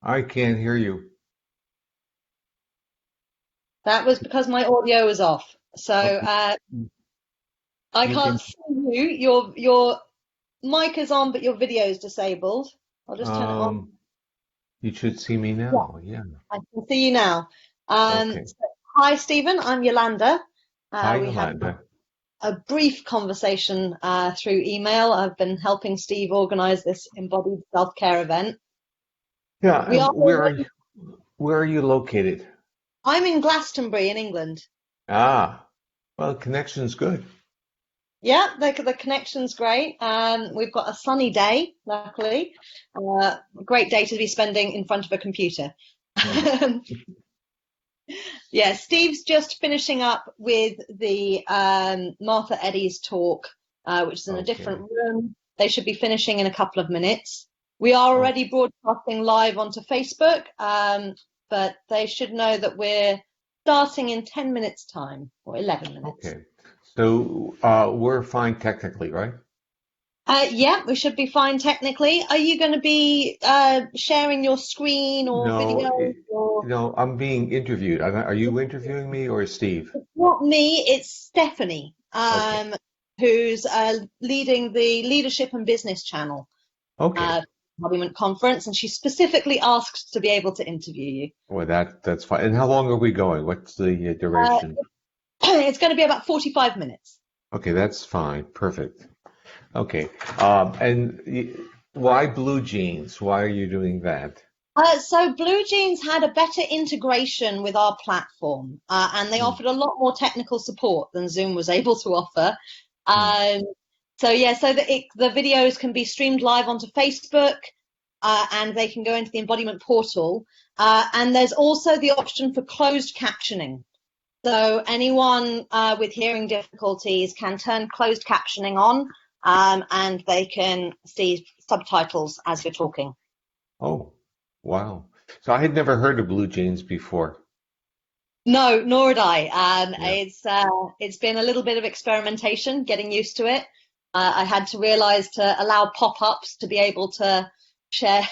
I can't hear you. That was because my audio was off. So Okay, I you can't can. see you. Your mic is on, but your video is disabled. I'll just turn it on. Um, you should see me Yeah, now. Yeah. I can see you now. Okay. Hi, Stephen. I'm Yolanda. Hi, We had Yolanda. a brief conversation through email. I've been helping Steve organize this embodied self-care event. Yeah. We are. Where are you located? I'm in Glastonbury in England. Ah, well, connection's good. Yeah, the connection's great. We've got a sunny day, luckily. Great day to be spending in front of a computer. Hmm. Yeah, Steve's just finishing up with the Martha Eddy's talk, which is in a Okay. different room. They should be finishing in a couple of minutes. We are Oh, already broadcasting live onto Facebook, but they should know that we're starting in 10 minutes' time, or 11 minutes. okay. So, we're fine technically, right? Yeah, we should be fine technically. Are you going to be sharing your screen or No, video? Or no, I'm being interviewed. Are you interviewing me or Steve? it's not me, it's Stephanie, Okay. who's leading the Leadership and Business Channel Okay. Embodiment Conference, and she specifically asked to be able to interview you. Well, that's fine. And how long are we going? What's the Uh, duration? it's going to be about 45 minutes. Okay, that's fine. Perfect. Okay. Why blue jeans? Why are you doing that? So Blue Jeans had a better integration with our platform, and they Hmm, offered a lot more technical support than Zoom was able to offer. hmm. Um, so yeah, so the videos can be streamed live onto Facebook, and they can go into the embodiment portal. And there's also the option for closed captioning. So anyone with hearing difficulties can turn closed captioning on, and they can see subtitles as you're talking. Oh, wow. So I had never heard of blue jeans before. No, nor had I. Yeah. It's been a little bit of experimentation, getting used to it. I had to realize to allow pop-ups to be able to share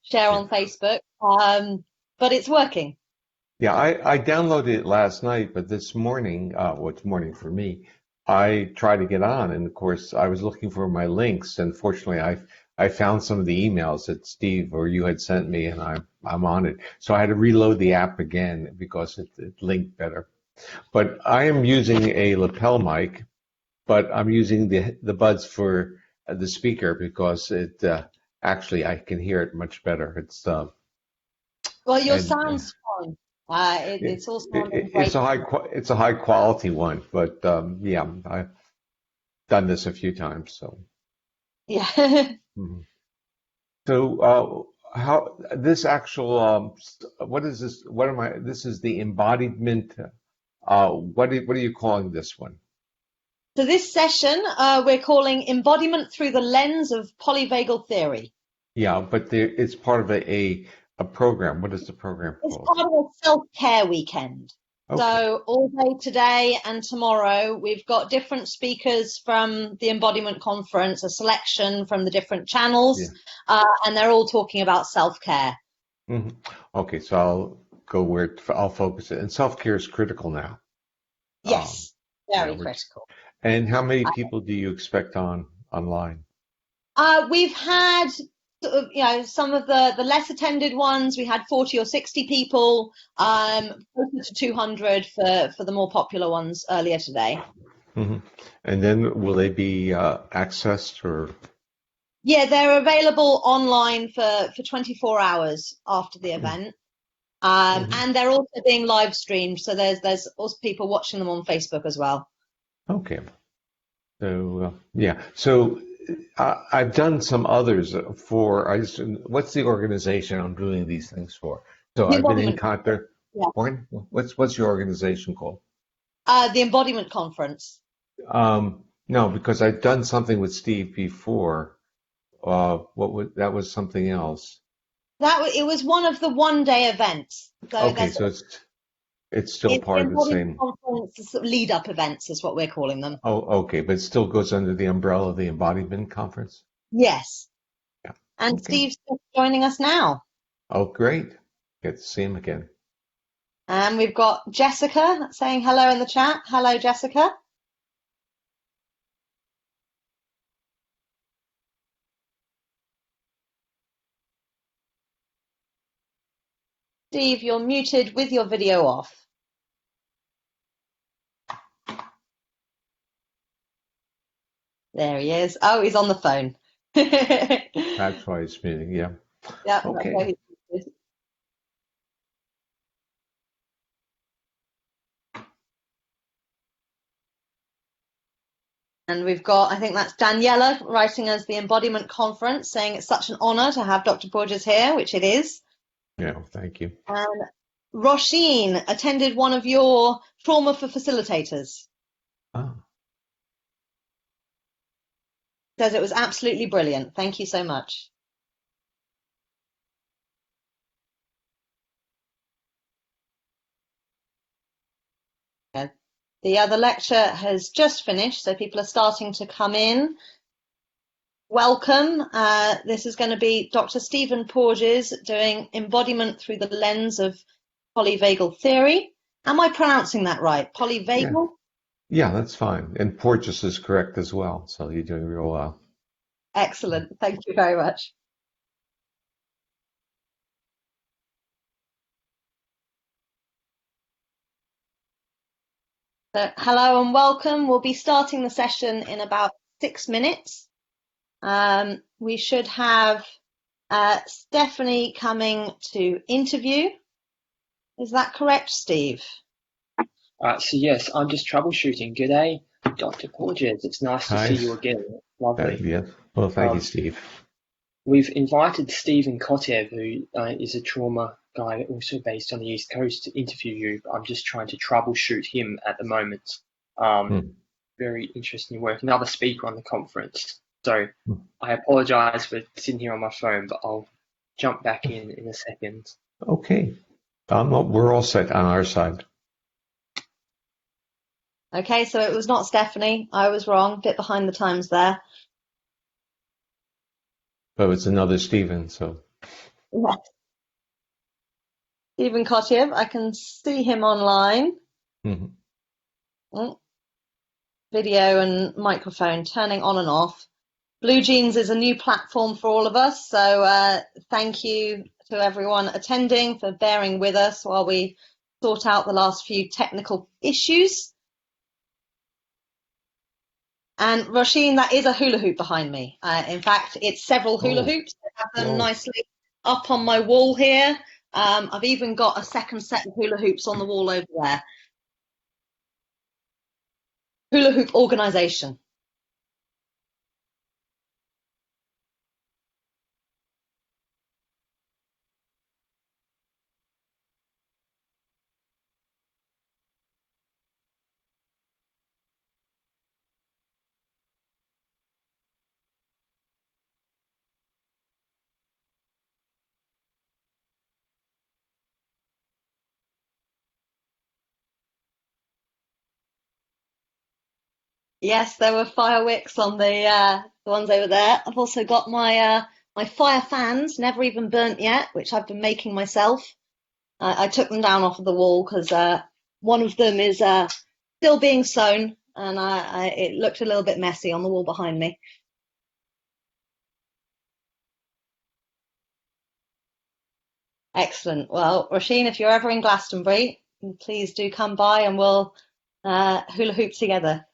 share Yeah. on Facebook. But it's working. Yeah, I downloaded it last night, but this morning, well, it's morning for me, I tried to get on, and of course, I was looking for my links, and fortunately, I found some of the emails that Steve or you had sent me, and I'm on it. So I had to reload the app again because it linked better. But I am using a lapel mic, but I'm using the buds for the speaker because it actually I can hear it much better. Well, your And sound's fine. It, It's all sounding it's great. it's a high quality one, but yeah, I've done this a few times. So Yeah. mhm. So how this actual what is this? What am I? This is the embodiment. What are you calling this one? So this session, we're calling Embodiment Through the Lens of Polyvagal Theory. Yeah, but it's part of a program. What is the program It's called? part of a self-care weekend. Okay. So all day today and tomorrow, we've got different speakers from the Embodiment Conference, a selection from the different channels, Yeah. and they're all talking about self-care. hmm Okay, so I'll go where I'll focus it. And self-care is critical now. Um, Yes, yeah, very we're critical. And how many people do you expect on online? We've had sort of, some of the less attended ones. We had 40 or 60 people, closer to 200 for the more popular ones earlier today. hmm And then will they be accessed or? Yeah, they're available online for 24 hours after the Mhm. event. Mhm. And they're also being live streamed, so there's also people watching them on Facebook as well. Okay. So yeah. So I've done some others for. What's the organization I'm doing these things for? So The I've been in embodiment, contact. yeah, Pardon? What's your organization called? the embodiment conference. No, because I've done something with Steve before. That was something else. It was one of the one-day events. So Okay, there's so it's still the part of the embodiment same. conference lead-up events is what we're calling them. Oh, okay, but it still goes under the umbrella of the embodiment conference? Yes, Yeah. and Okay. Steve's just joining us now. Oh, great. Get to see him again. And we've got Jessica saying hello in the chat. Hello, Jessica. Steve, you're muted with your video off. There he is. Oh, he's on the phone. That's why he's muting. Yeah. Yeah, Okay. that's why he's. And we've got, I think that's Daniela writing us the Embodiment Conference, saying it's such an honor to have Dr. Porges here, which it is. Yeah, thank you. And Roisin attended one of your trauma for facilitators. Oh, Says it was absolutely brilliant. Thank you so much. The other lecture has just finished, so people are starting to come in. Welcome. This is going to be Dr. Stephen Porges doing embodiment through the lens of polyvagal theory. Am I pronouncing that right? Polyvagal? yeah, that's fine. And Porges is correct as well. So you're doing real well. Excellent. Thank you very much. So, hello and welcome. We'll be starting the session in about 6 minutes. We should have Stephanie coming to interview. Is that correct, Steve? So yes, I'm just troubleshooting. Good day, Dr. Porges. It's nice to see you again. Lovely. Yes. Well, thank you, Steve. We've invited Stephen Kotev, who is a trauma guy also based on the East Coast, to interview you. I'm just trying to troubleshoot him at the moment. Very interesting work. Another speaker on the conference. So I apologize for sitting here on my phone, but I'll jump back in a second. Okay. We're all set on our side. Okay, so it was not Stephanie. I was wrong. A bit behind the times there. But it's another Stephen, so. Yeah. Stephen Kotiev, I can see him online. Video and microphone turning on and off. Blue Jeans is a new platform for all of us, so thank you to everyone attending for bearing with us while we sort out the last few technical issues. And Roisin, that is a hula hoop behind me. In fact, it's several hula hoops. I have them nicely up on my wall here. I've even got a second set of hula hoops on the wall over there. Hula hoop organization. Yes, there were fire wicks on the ones over there. I've also got my my fire fans, never even burnt yet, which I've been making myself. I took them down off of the wall because one of them is still being sewn, and it looked a little bit messy on the wall behind me. Excellent. Well, Roisin, if you're ever in Glastonbury, please do come by and we'll hula hoop together.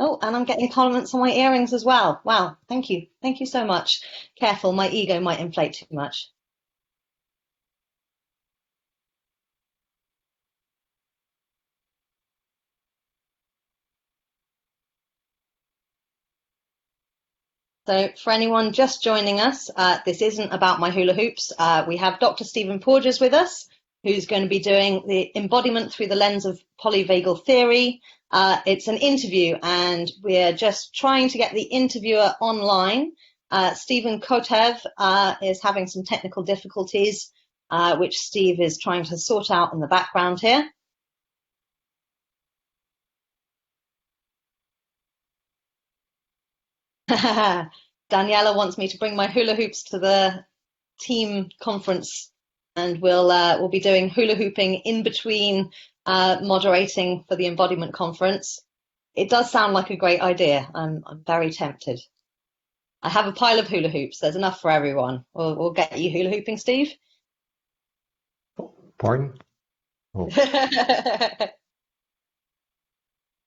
Oh, and I'm getting compliments on my earrings as well. Wow, thank you. Thank you so much. Careful, my ego might inflate too much. So for anyone just joining us, this isn't about my hula hoops. We have Dr. Stephen Porges with us, who's going to be doing the embodiment through the lens of polyvagal theory. It's an interview, and we're just trying to get the interviewer online. Stephen Kotev is having some technical difficulties, which Steve is trying to sort out in the background here. Daniela wants me to bring my hula hoops to the team conference, and we'll be doing hula hooping in between moderating for the embodiment conference. It does sound like a great idea. I'm very tempted. I have a pile of hula hoops. There's enough for everyone. We'll get you hula hooping, Steve. Pardon? Oh. I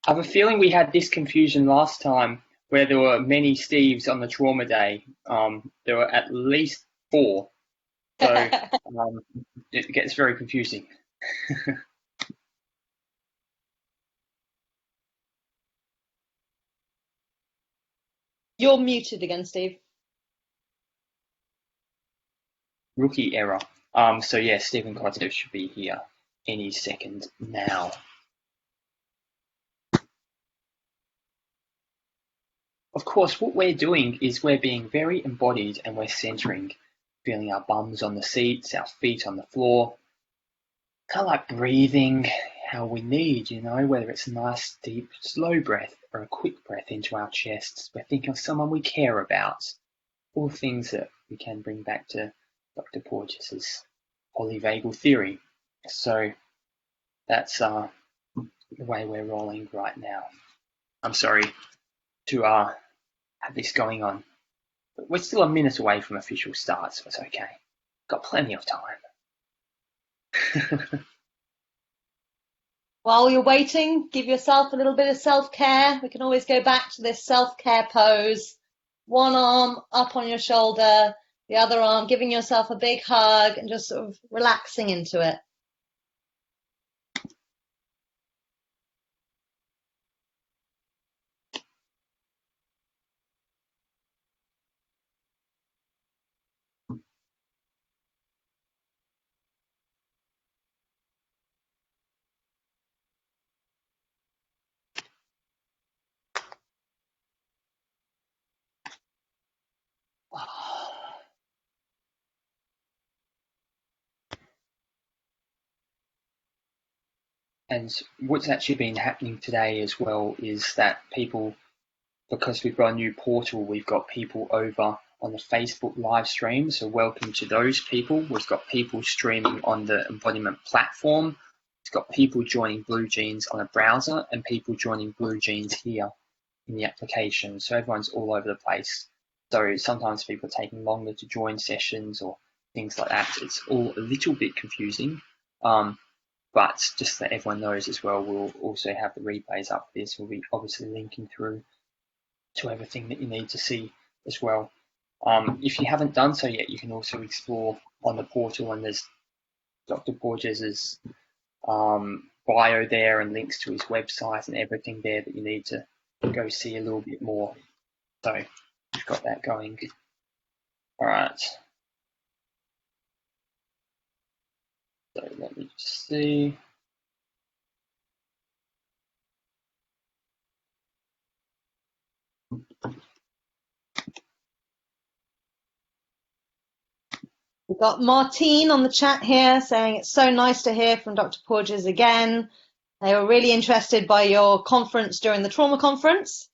have a feeling we had this confusion last time where there were many Steves on the trauma day. There were at least 4. So it gets very confusing. You're muted again, Steve. Rookie error. So yeah, Stephen Kotev should be here any second now. Of course, what we're doing is we're being very embodied and we're centering, feeling our bums on the seats, our feet on the floor. Kind of like breathing how we need, you know, whether it's a nice, deep, slow breath or a quick breath into our chests. We're thinking of someone we care about. All things that we can bring back to Dr. Porges's polyvagal theory. So that's the way we're rolling right now. I'm sorry to have this going on, but we're still a minute away from official start, so it's okay. Got plenty of time. While you're waiting, give yourself a little bit of self-care. We can always go back to this self-care pose. One arm up on your shoulder, the other arm giving yourself a big hug and just sort of relaxing into it. And what's actually been happening today as well is that people, because we've got a new portal, we've got people over on the Facebook live stream. So welcome to those people. We've got people streaming on the embodiment platform. We've got people joining Blue Jeans on a browser and people joining Blue Jeans here in the application. So everyone's all over the place. So sometimes people are taking longer to join sessions or things like that. It's all a little bit confusing. But just so that everyone knows as well, we'll also have the replays up for this. We'll be obviously linking through to everything that you need to see as well. If you haven't done so yet, you can also explore on the portal, and there's Dr. Porges's bio there and links to his website and everything there that you need to go see a little bit more. So we've got that going. All right. So let me just see. We've got Martine on the chat here saying it's so nice to hear from Dr. Porges again. They were really interested by your conference during the trauma conference.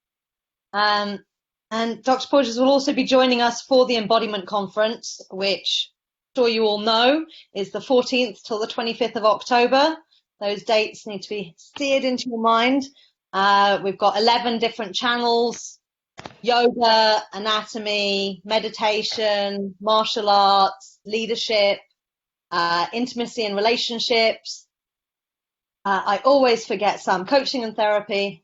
And Dr. Porges will also be joining us for the embodiment conference, which I'm sure you all know is the 14th till the 25th of October. Those dates need to be seared into your mind. We've got 11 different channels: yoga, anatomy, meditation, martial arts, leadership, intimacy and relationships. I always forget some: coaching and therapy.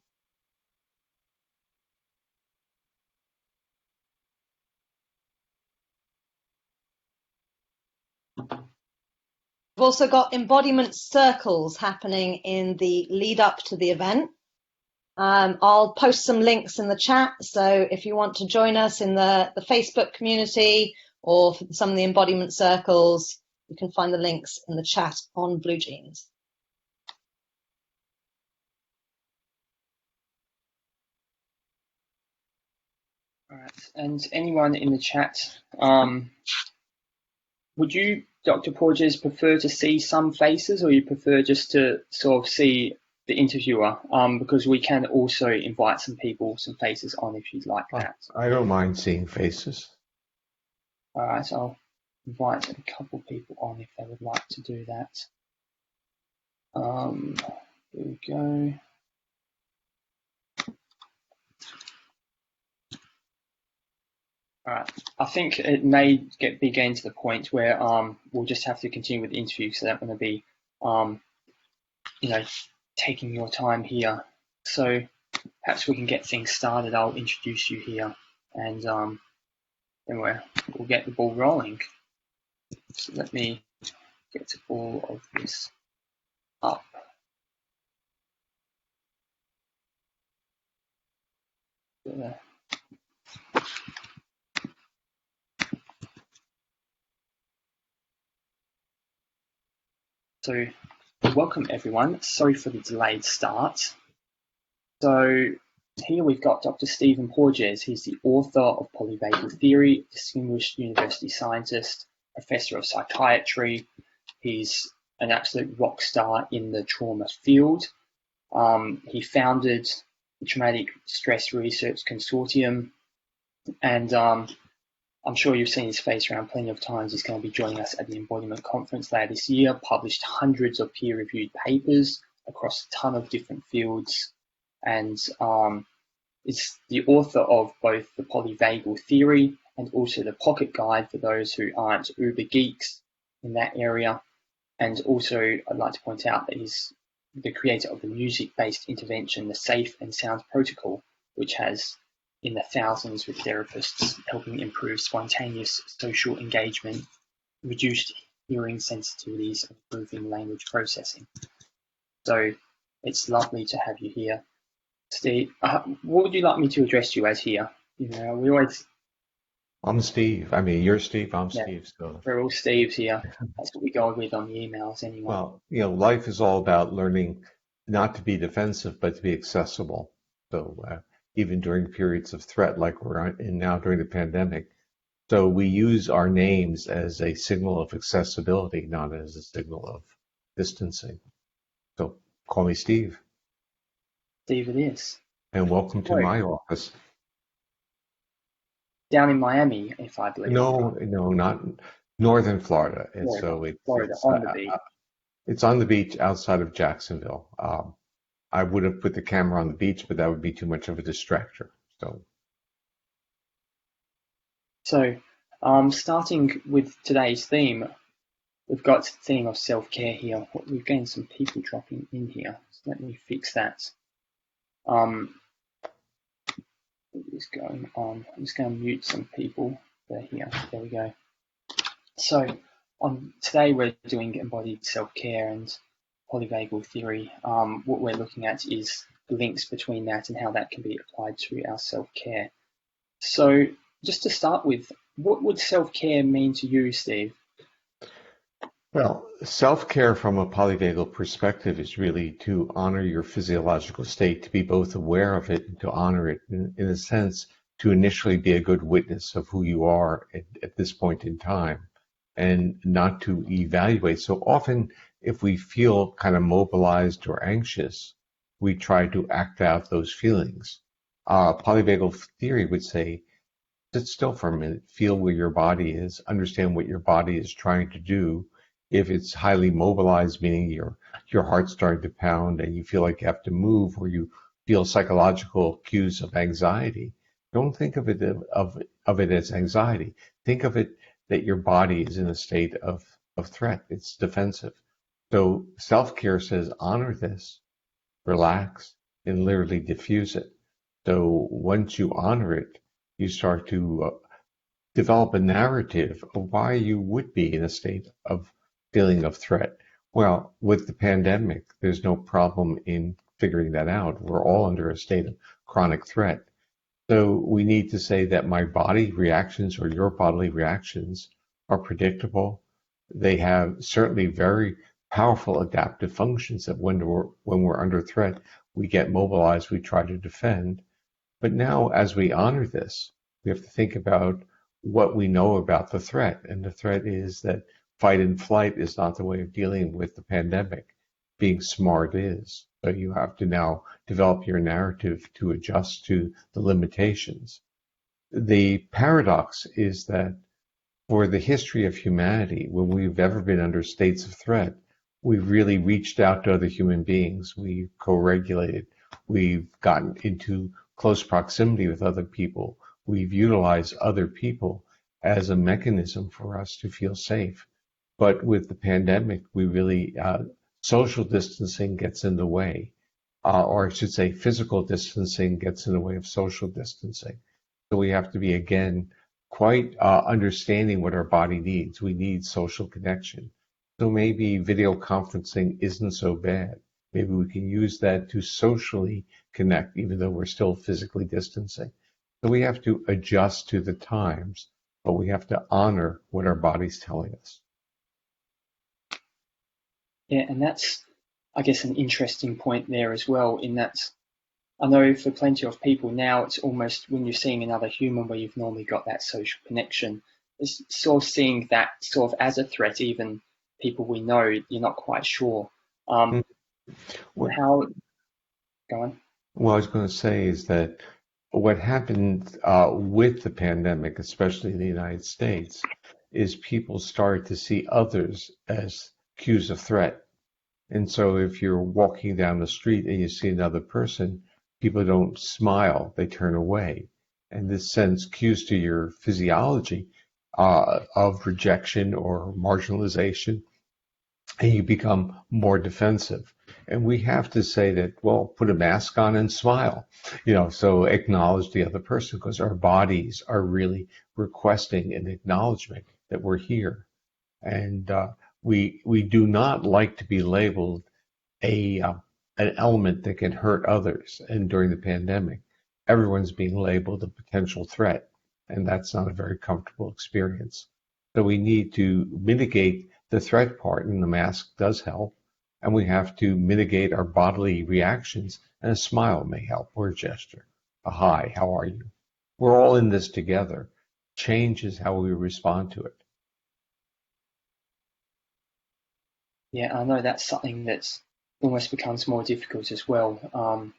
We've also got embodiment circles happening in the lead up to the event. I'll post some links in the chat, so if you want to join us in the Facebook community or for some of the embodiment circles, you can find the links in the chat on Blue Jeans. All right, and anyone in the chat, would you, Dr. Porges, prefer to see some faces, or you prefer just to sort of see the interviewer, because we can also invite some people, some faces on if you'd like that. I don't mind seeing faces. All right, so I'll invite a couple people on if they would like to do that. Here we go. All right, I think it may be getting to the point where we'll just have to continue with the interview, because I don't want to be, taking your time here. So perhaps we can get things started. I'll introduce you here, and then we'll get the ball rolling. So let me get all of this up. There. So welcome everyone. Sorry for the delayed start. So here we've got Dr. Stephen Porges. He's the author of Polyvagal Theory, distinguished university scientist, professor of psychiatry. He's an absolute rock star in the trauma field. He founded the Traumatic Stress Research Consortium, and I'm sure you've seen his face around plenty of times. He's going to be joining us at the Embodiment Conference later this year, published hundreds of peer-reviewed papers across a ton of different fields, and is the author of both the Polyvagal Theory and also the Pocket Guide for those who aren't uber geeks in that area. And also, I'd like to point out that he's the creator of the music-based intervention, the Safe and Sound Protocol, which has in the thousands with therapists helping improve spontaneous social engagement, reduced hearing sensitivities, and improving language processing. So it's lovely to have you here. Steve, what would you like me to address you as here? We always... I'm Steve. I mean, you're Steve, I'm Steve. So we're all Steves here. That's what we go with on the emails anyway. Well, life is all about learning not to be defensive, but to be accessible. So even during periods of threat like we're in now during the pandemic. So we use our names as a signal of accessibility, not as a signal of distancing. So call me Steve. Steve it is. And welcome to my office. Down in Miami, if I believe. No, not northern Florida. And Florida, on the beach. It's on the beach outside of Jacksonville. I would have put the camera on the beach, but that would be too much of a distractor. So starting with today's theme, we've got the theme of self-care here. We've gained some people dropping in here. So let me fix that. What is going on? I'm just going to mute some people. They're here. There we go. So today we're doing embodied self-care and polyvagal theory. What we're looking at is links between that and how that can be applied to our self-care. So just to start with, what would self-care mean to you, Steve? Well, self-care from a polyvagal perspective is really to honor your physiological state, to be both aware of it and to honor it, in a sense, to initially be a good witness of who you are at this point in time, and not to evaluate. So often, if we feel kind of mobilized or anxious, we try to act out those feelings. Polyvagal theory would say, sit still for a minute, feel where your body is, understand what your body is trying to do. If it's highly mobilized, meaning your heart's starting to pound and you feel like you have to move, or you feel psychological cues of anxiety, don't think of it as anxiety. Think of it that your body is in a state of threat. It's defensive. So self-care says honor this, relax, and literally diffuse it. So once you honor it, you start to develop a narrative of why you would be in a state of feeling of threat. Well, with the pandemic, there's no problem in figuring that out. We're all under a state of chronic threat. So we need to say that my body reactions or your bodily reactions are predictable. They have certainly very powerful adaptive functions that when we're under threat, we get mobilized, we try to defend. But now, as we honor this, we have to think about what we know about the threat. And the threat is that fight and flight is not the way of dealing with the pandemic. Being smart is. So you have to now develop your narrative to adjust to the limitations. The paradox is that for the history of humanity, when we've ever been under states of threat, we've really reached out to other human beings. We've co-regulated. We've gotten into close proximity with other people. We've utilized other people as a mechanism for us to feel safe. But with the pandemic, we really, social distancing gets in the way, or I should say physical distancing gets in the way of social distancing. So we have to be, again, quite understanding what our body needs. We need social connection. So maybe video conferencing isn't so bad. Maybe we can use that to socially connect, even though we're still physically distancing. So we have to adjust to the times, but we have to honor what our body's telling us. Yeah, and that's, I guess, an interesting point there as well, in that I know for plenty of people now, it's almost when you're seeing another human where you've normally got that social connection, it's sort of seeing that sort of as a threat, even people we know, you're not quite sure. How, go on. What I was going to say is that what happened with the pandemic, especially in the United States, is people started to see others as cues of threat. And so if you're walking down the street and you see another person, people don't smile, they turn away. And this sends cues to your physiology of rejection or marginalization, and you become more defensive. And we have to say that, well, put a mask on and smile, so acknowledge the other person, because our bodies are really requesting an acknowledgement that we're here. And we do not like to be labeled an element that can hurt others. And during the pandemic, everyone's being labeled a potential threat, and that's not a very comfortable experience. So we need to mitigate the threat part, and the mask does help. And we have to mitigate our bodily reactions, and a smile may help, or a gesture, a hi, how are you? We're all in this together. Change is how we respond to it. Yeah, I know that's something that's almost becomes more difficult as well,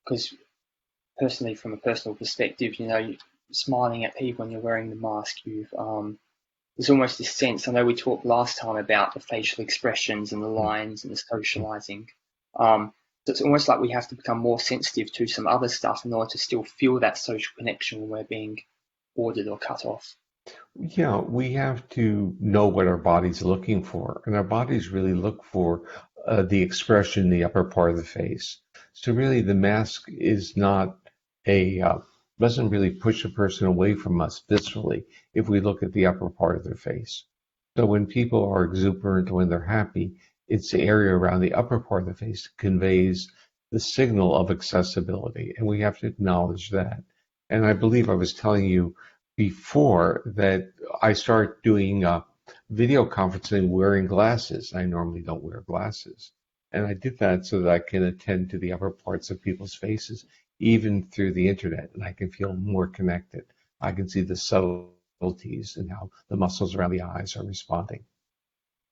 because personally, from a personal perspective, smiling at people when you're wearing the mask, there's almost this sense. I know we talked last time about the facial expressions and the lines and the socializing. So it's almost like we have to become more sensitive to some other stuff in order to still feel that social connection when we're being ordered or cut off. Yeah, we have to know what our body's looking for, and our bodies really look for the expression in the upper part of the face. So really, the mask is not doesn't really push a person away from us viscerally if we look at the upper part of their face. So when people are exuberant, when they're happy, it's the area around the upper part of the face that conveys the signal of accessibility, and we have to acknowledge that. And I believe I was telling you before that I start doing video conferencing wearing glasses. I normally don't wear glasses. And I did that so that I can attend to the upper parts of people's faces, even through the internet, and I can feel more connected. I can see the subtleties and how the muscles around the eyes are responding.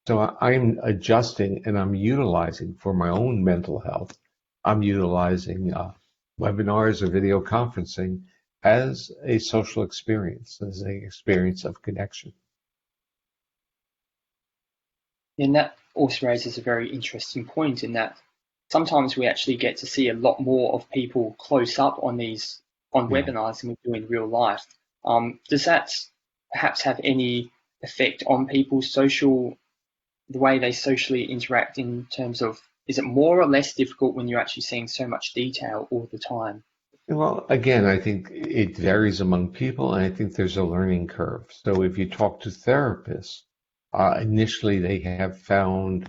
So I'm adjusting, and I'm utilizing for my own mental health, I'm utilizing webinars or video conferencing as a social experience, as an experience of connection. And that also raises a very interesting point, in that sometimes we actually get to see a lot more of people close up on webinars than we do in real life. Does that perhaps have any effect on people's the way they socially interact, in terms of, is it more or less difficult when you're actually seeing so much detail all the time? Well, again, I think it varies among people, and I think there's a learning curve. So if you talk to therapists, initially they have found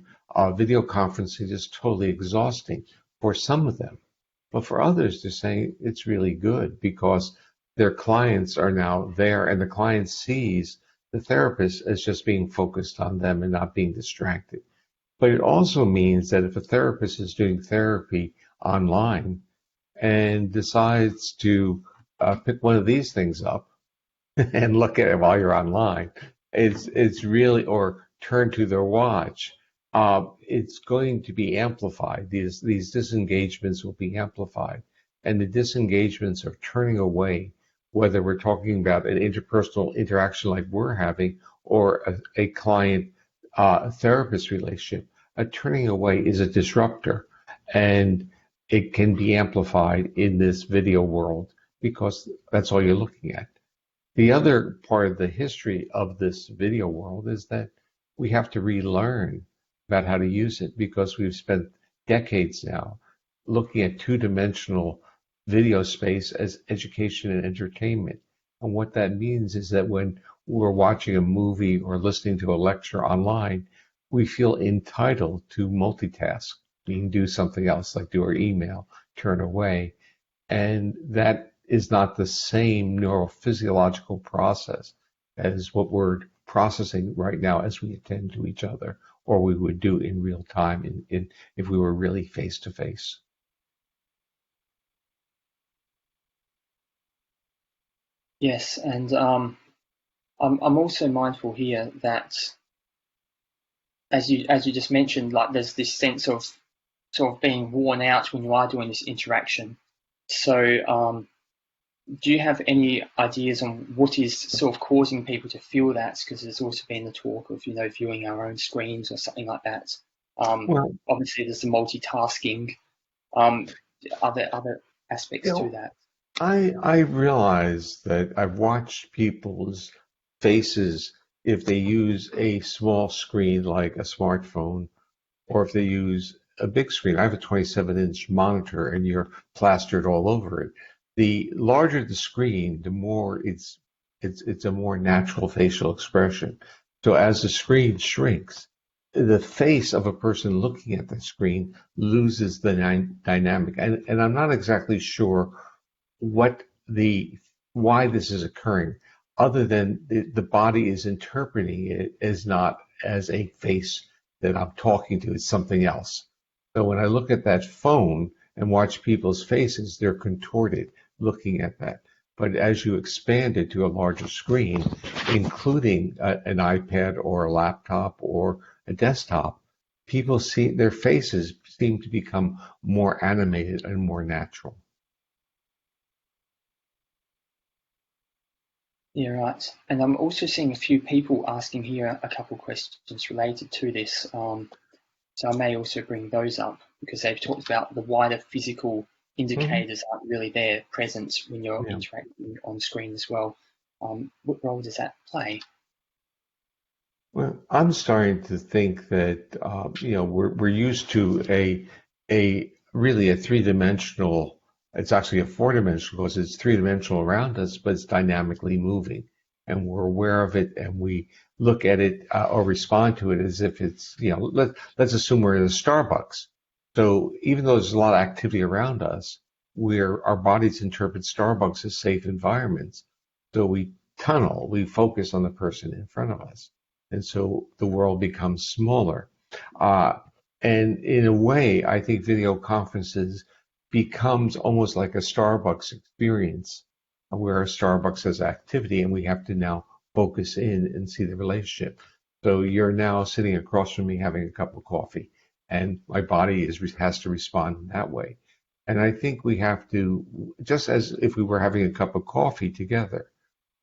video conferencing is totally exhausting for some of them. But for others, they're saying it's really good because their clients are now there, and the client sees the therapist as just being focused on them and not being distracted. But it also means that if a therapist is doing therapy online and decides to pick one of these things up and look at it while you're online, it's really, or turn to their watch, it's going to be amplified. These disengagements will be amplified, and the disengagements are turning away, whether we're talking about an interpersonal interaction like we're having or a client therapist relationship. A turning away is a disruptor, and it can be amplified in this video world because that's all you're looking at. The other part of the history of this video world is that we have to relearn about how to use it because we've spent decades now looking at two-dimensional video space as education and entertainment. And what that means is that when we're watching a movie or listening to a lecture online, we feel entitled to multitask. We can do something else, like do our email, turn away. And that is not the same neurophysiological process as what we're processing right now as we attend to each other, or we would do in real time if we were really face to face. Yes, and I'm also mindful here that, as you just mentioned, like there's this sense of sort of being worn out when you are doing this interaction. So do you have any ideas on what is sort of causing people to feel that? Because there's also been the talk of, viewing our own screens or something like that. Well, obviously there's the multitasking. Are there other aspects to that? I realize that I've watched people's faces if they use a small screen like a smartphone, or if they use a big screen. I have a 27-inch monitor, and you're plastered all over it. The larger the screen, the more it's a more natural facial expression. So as the screen shrinks, the face of a person looking at the screen loses the dynamic. And I'm not exactly sure why this is occurring, other than the body is interpreting it as not as a face that I'm talking to, it's something else. So when I look at that phone and watch people's faces, they're contorted looking at that. But as you expand it to a larger screen, including an iPad or a laptop or a desktop, people see their faces seem to become more animated and more natural. Yeah, right. And I'm also seeing a few people asking here a couple of questions related to this. So I may also bring those up because they've talked about the wider physical indicators aren't really there present when you're interacting on screen as well. What role does that play? Well, I'm starting to think that we're used to a really a three-dimensional. It's actually a four-dimensional because it's three-dimensional around us, but it's dynamically moving, and we're aware of it, and we look at it or respond to it as if it's let's assume we're in a Starbucks. So even though there's a lot of activity around us, our bodies interpret Starbucks as safe environments. So we tunnel, we focus on the person in front of us. And so the world becomes smaller. And in a way, I think video conferences becomes almost like a Starbucks experience, where a Starbucks has activity and we have to now focus in and see the relationship. So you're now sitting across from me having a cup of coffee, and my body has to respond in that way. And I think we have to, just as if we were having a cup of coffee together,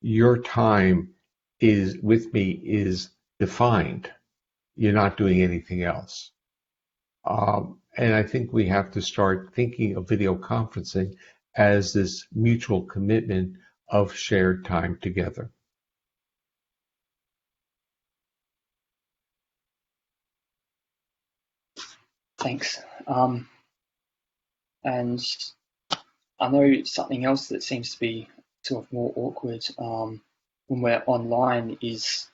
your time is with me is defined. You're not doing anything else. And I think we have to start thinking of video conferencing as this mutual commitment of shared time together. Thanks. And I know something else that seems to be sort of more awkward when we're online is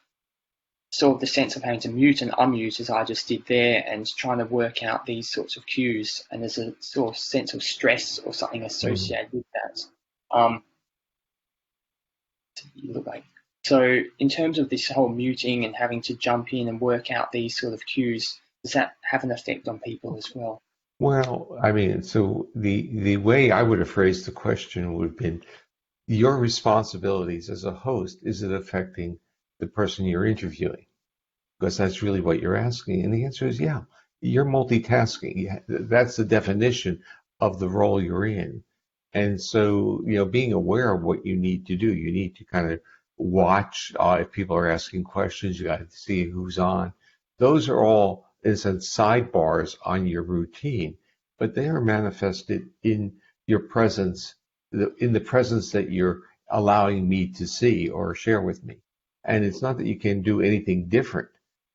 sort of the sense of having to mute and unmute, as I just did there, and trying to work out these sorts of cues. And there's a sort of sense of stress or something associated with that. So in terms of this whole muting and having to jump in and work out these sort of cues, does that have an effect on people as well? Well, I mean, so the way I would have phrased the question would have been, your responsibilities as a host, is it affecting the person you're interviewing? because that's really what you're asking. And the answer is, yeah, you're multitasking. That's the definition of the role you're in. And so, being aware of what you need to do, you need to kind of watch if people are asking questions, you got to see who's on. Those are all, in a sense, sidebars on your routine, but they are manifested in your presence, in the presence that you're allowing me to see or share with me. And it's not that you can do anything different,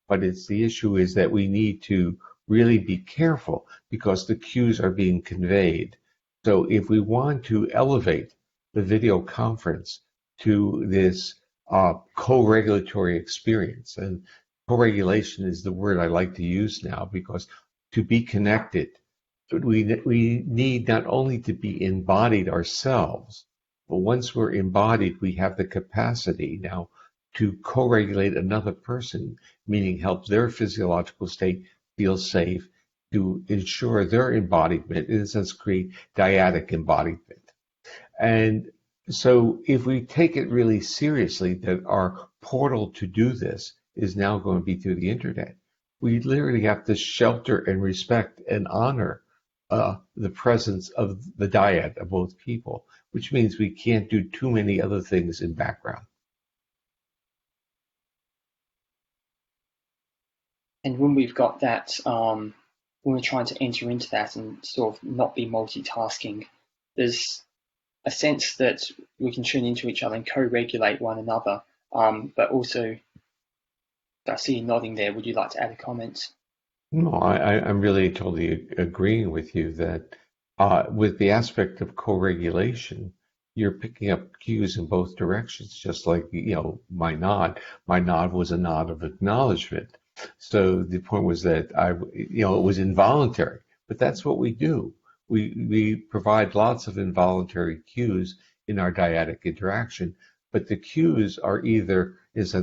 but it's the issue is that we need to really be careful because the cues are being conveyed. So if we want to elevate the video conference to this co-regulatory experience, and co-regulation is the word I like to use now because to be connected, we need not only to be embodied ourselves, but once we're embodied, we have the capacity now to co-regulate another person, meaning help their physiological state feel safe, to ensure their embodiment, in a sense, create dyadic embodiment. And so if we take it really seriously that our portal to do this is now going to be through the internet, we literally have to shelter and respect and honor the presence of the dyad of both people, which means we can't do too many other things in background. And when we've got that, when we're trying to enter into that and sort of not be multitasking, there's a sense that we can tune into each other and co-regulate one another. But also, I see you nodding there. Would you like to add a comment? No, I'm really totally agreeing with you that with the aspect of co-regulation, you're picking up cues in both directions, just like, my nod. My nod was a nod of acknowledgement. So the point was that it was involuntary, but that's what we do. We provide lots of involuntary cues in our dyadic interaction, but the cues are either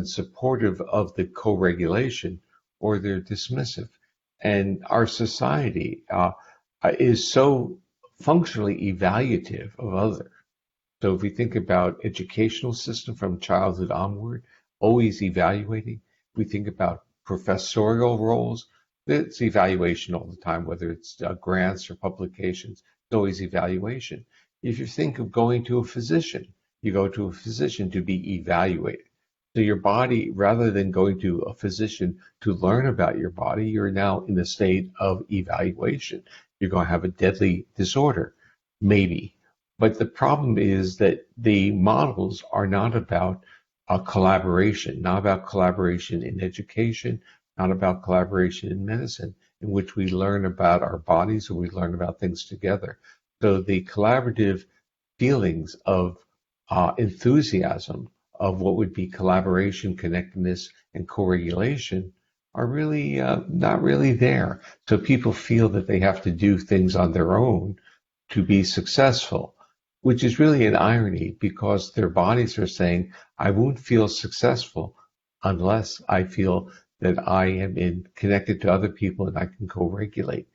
supportive of the co-regulation or they're dismissive. And our society is so functionally evaluative of others. So if we think about educational system from childhood onward, always evaluating, we think about professorial roles, it's evaluation all the time, whether it's grants or publications, it's always evaluation. If you think of going to a physician, you go to a physician to be evaluated. So your body, rather than going to a physician to learn about your body, you're now in a state of evaluation. You're going to have a deadly disorder, maybe. But the problem is that the models are not about collaboration, not about collaboration in education, not about collaboration in medicine, in which we learn about our bodies or we learn about things together. So the collaborative feelings of enthusiasm of what would be collaboration, connectedness, and co-regulation are really not really there. So people feel that they have to do things on their own to be successful, which is really an irony because their bodies are saying, I won't feel successful unless I feel that I am connected to other people and I can co-regulate.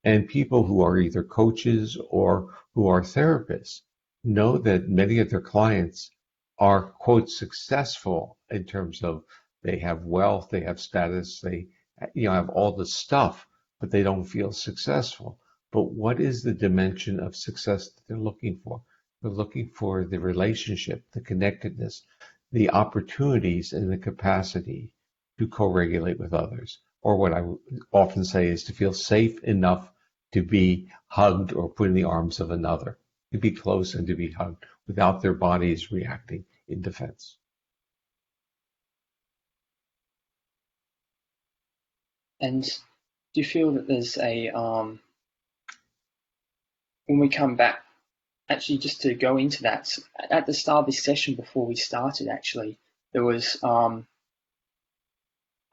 And people who are either coaches or who are therapists know that many of their clients are, quote, successful in terms of they have wealth, they have status, they have all the stuff, but they don't feel successful. But what is the dimension of success that they're looking for? They're looking for the relationship, the connectedness, the opportunities, and the capacity to co-regulate with others. Or what I often say is to feel safe enough to be hugged or put in the arms of another, to be close and to be hugged without their bodies reacting in defense. And do you feel that there's a, when we come back, actually just to go into that, at the start of this session before we started actually, there was, I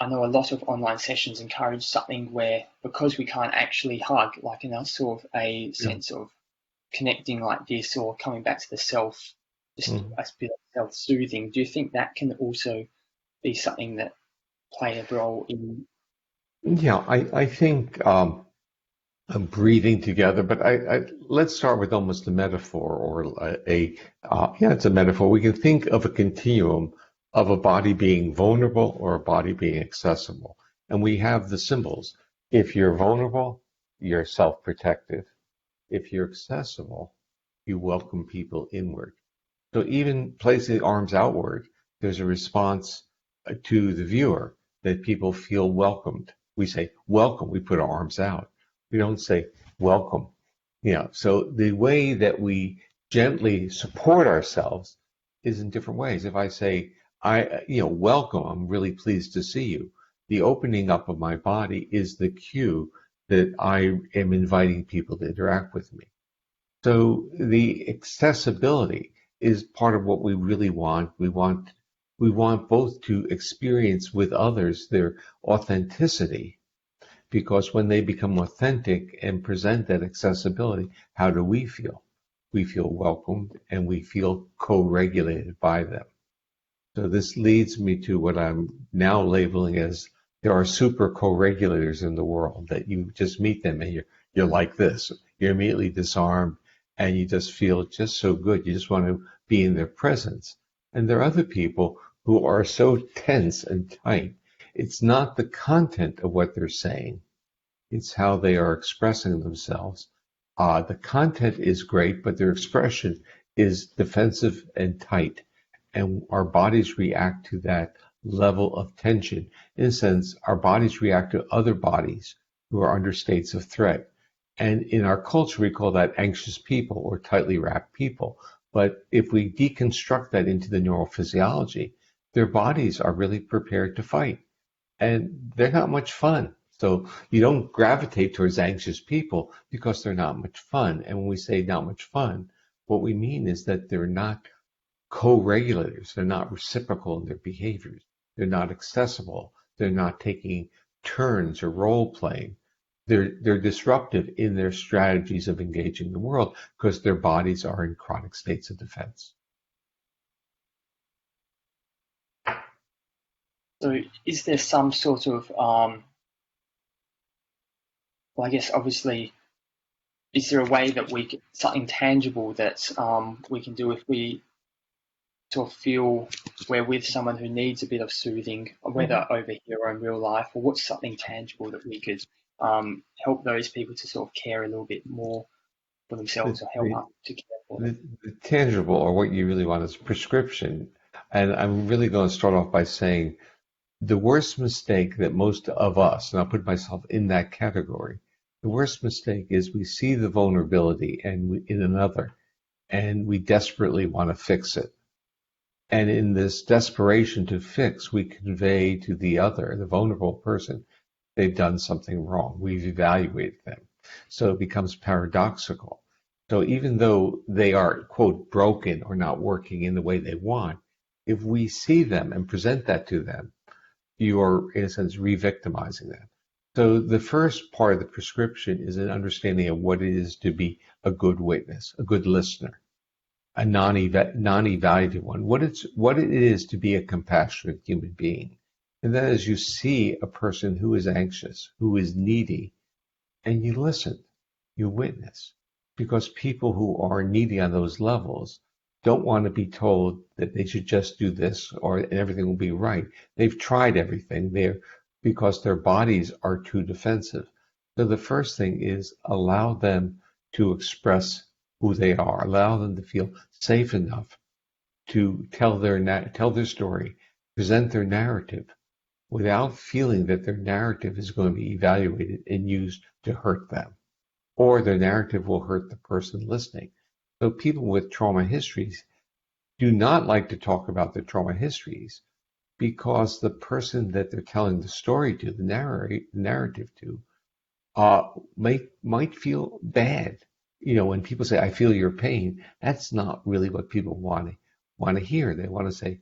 know a lot of online sessions encourage something where, because we can't actually hug, like in a sort of a sense of connecting like this or coming back to the self, just a bit of self-soothing, do you think that can also be something that play a role in? Yeah, I think breathing together, but let's start with almost a metaphor or it's a metaphor. We can think of a continuum of a body being vulnerable or a body being accessible. And we have the symbols. If you're vulnerable, you're self-protective. If you're accessible, you welcome people inward. So even placing the arms outward, there's a response to the viewer that people feel welcomed. We say, welcome, we put our arms out. We don't say, welcome. So the way that we gently support ourselves is in different ways. If I say, welcome, I'm really pleased to see you. The opening up of my body is the cue that I am inviting people to interact with me. So the accessibility is part of what we really want. We want both to experience with others their authenticity, because when they become authentic and present that accessibility, how do we feel? We feel welcomed and we feel co-regulated by them. So this leads me to what I'm now labeling as there are super co-regulators in the world that you just meet them and you're like this. You're immediately disarmed and you just feel just so good. You just want to be in their presence. And there are other people who are so tense and tight. It's not the content of what they're saying. It's how they are expressing themselves. The content is great, but their expression is defensive and tight. And our bodies react to that level of tension. In a sense, our bodies react to other bodies who are under states of threat. And in our culture, we call that anxious people or tightly wrapped people. But if we deconstruct that into the neurophysiology, their bodies are really prepared to fight. And they're not much fun. So you don't gravitate towards anxious people because they're not much fun. And when we say not much fun, what we mean is that they're not co-regulators. They're not reciprocal in their behaviors. They're not accessible. They're not taking turns or role playing. They're disruptive in their strategies of engaging the world because their bodies are in chronic states of defense. So is there some sort of, well, I guess obviously, is there a way that something tangible that we can do if we sort of feel we're with someone who needs a bit of soothing, whether over here or in real life, or what's something tangible that we could help those people to sort of care a little bit more for themselves or help up to care for them? The tangible, or what you really want, is prescription. And I'm really going to start off by saying the worst mistake that most of us, and I'll put myself in that category, the worst mistake is we see the vulnerability in another, and we desperately want to fix it. And in this desperation to fix, we convey to the other, the vulnerable person, they've done something wrong. We've evaluated them. So it becomes paradoxical. So even though they are, quote, broken or not working in the way they want, if we see them and present that to them, you are, in a sense, re-victimizing them. So the first part of the prescription is an understanding of what it is to be a good witness, a good listener, a non-evaluative one, what it is to be a compassionate human being. And then as you see a person who is anxious, who is needy, and you listen, you witness. Because people who are needy on those levels don't want to be told that they should just do this or everything will be right. They've tried everything there because their bodies are too defensive. So the first thing is allow them to express who they are, allow them to feel safe enough to tell their story, present their narrative without feeling that their narrative is going to be evaluated and used to hurt them, or their narrative will hurt the person listening. So people with trauma histories do not like to talk about their trauma histories because the person that they're telling the story to, the narrative to, might feel bad. When people say, I feel your pain, that's not really what people want to hear. They want to say,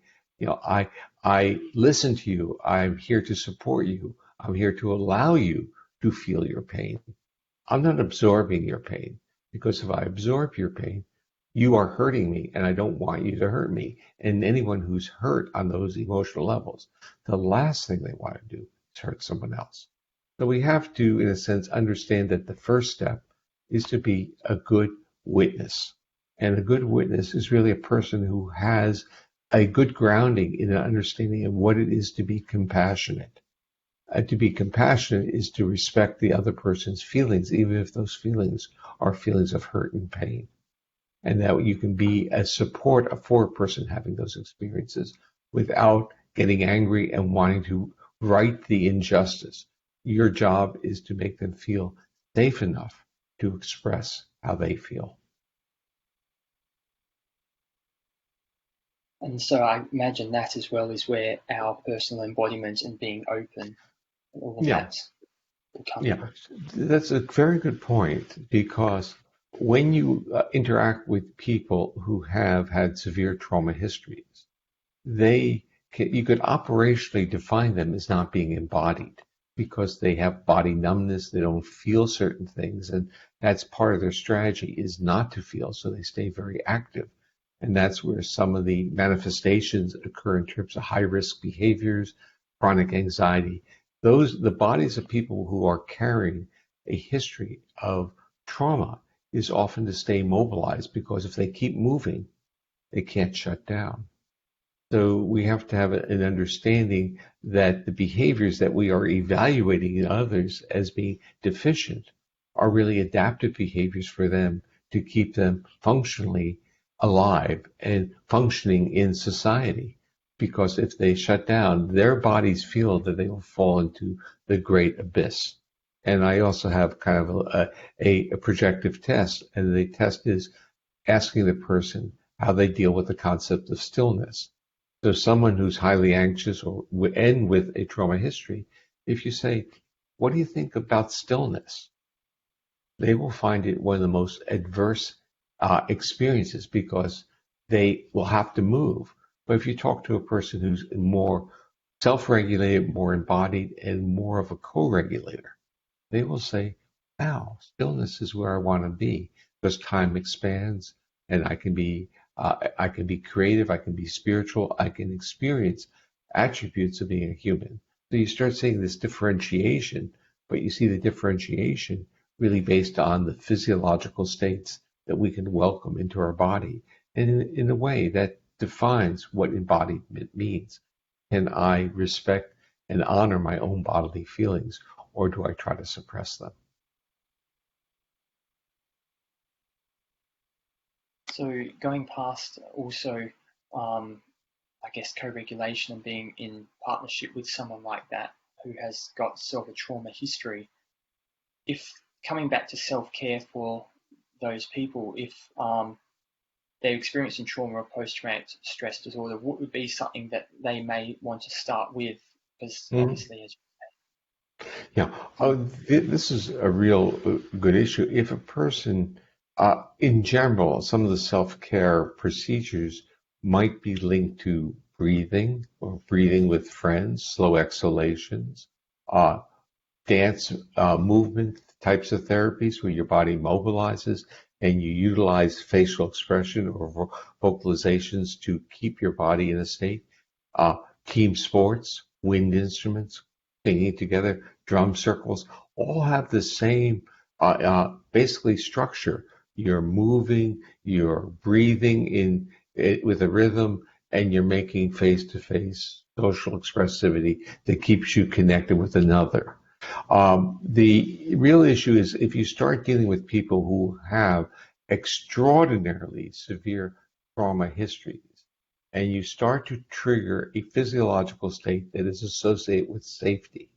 I listen to you. I'm here to support you. I'm here to allow you to feel your pain. I'm not absorbing your pain, because if I absorb your pain, you are hurting me, and I don't want you to hurt me. And anyone who's hurt on those emotional levels, the last thing they want to do is hurt someone else. So we have to, in a sense, understand that the first step is to be a good witness. And a good witness is really a person who has a good grounding in an understanding of what it is to be compassionate. To be compassionate is to respect the other person's feelings, even if those feelings are feelings of hurt and pain. And that you can be a support for a person having those experiences without getting angry and wanting to right the injustice. Your job is to make them feel safe enough to express how they feel. And so I imagine that as well is where our personal embodiment and being open, all of that will come from. That's a very good point, because when you interact with people who have had severe trauma histories, you could operationally define them as not being embodied because they have body numbness, they don't feel certain things, and that's part of their strategy is not to feel, so they stay very active. And that's where some of the manifestations occur in terms of high-risk behaviors, chronic anxiety. The bodies of people who are carrying a history of trauma is often to stay mobilized, because if they keep moving, they can't shut down. So we have to have an understanding that the behaviors that we are evaluating in others as being deficient are really adaptive behaviors for them to keep them functionally alive and functioning in society. Because if they shut down, their bodies feel that they will fall into the great abyss. And I also have kind of a projective test, and the test is asking the person how they deal with the concept of stillness. So someone who's highly anxious and with a trauma history, if you say, what do you think about stillness? They will find it one of the most adverse experiences, because they will have to move. But if you talk to a person who's more self-regulated, more embodied, and more of a co-regulator, they will say, wow, stillness is where I want to be, because time expands and I can be creative, I can be spiritual, I can experience attributes of being a human. So you start seeing this differentiation, but you see the differentiation really based on the physiological states that we can welcome into our body. And in a way that defines what embodiment means. Can I respect and honor my own bodily feelings, or do I try to suppress them? So going past also, I guess, co-regulation and being in partnership with someone like that who has got sort of a trauma history, if coming back to self-care for those people, if they're experiencing trauma or post-traumatic stress disorder, what would be something that they may want to start with? Because obviously, as this is a real good issue. If a person, in general, some of the self-care procedures might be linked to breathing, or breathing with friends, slow exhalations, dance, movement types of therapies where your body mobilizes and you utilize facial expression or vocalizations to keep your body in a state. Team sports, wind instruments, singing together, drum circles, all have the same basically structure. You're moving, you're breathing in with a rhythm, and you're making face-to-face social expressivity that keeps you connected with another. The real issue is if you start dealing with people who have extraordinarily severe trauma histories, and you start to trigger a physiological state that is associated with safety.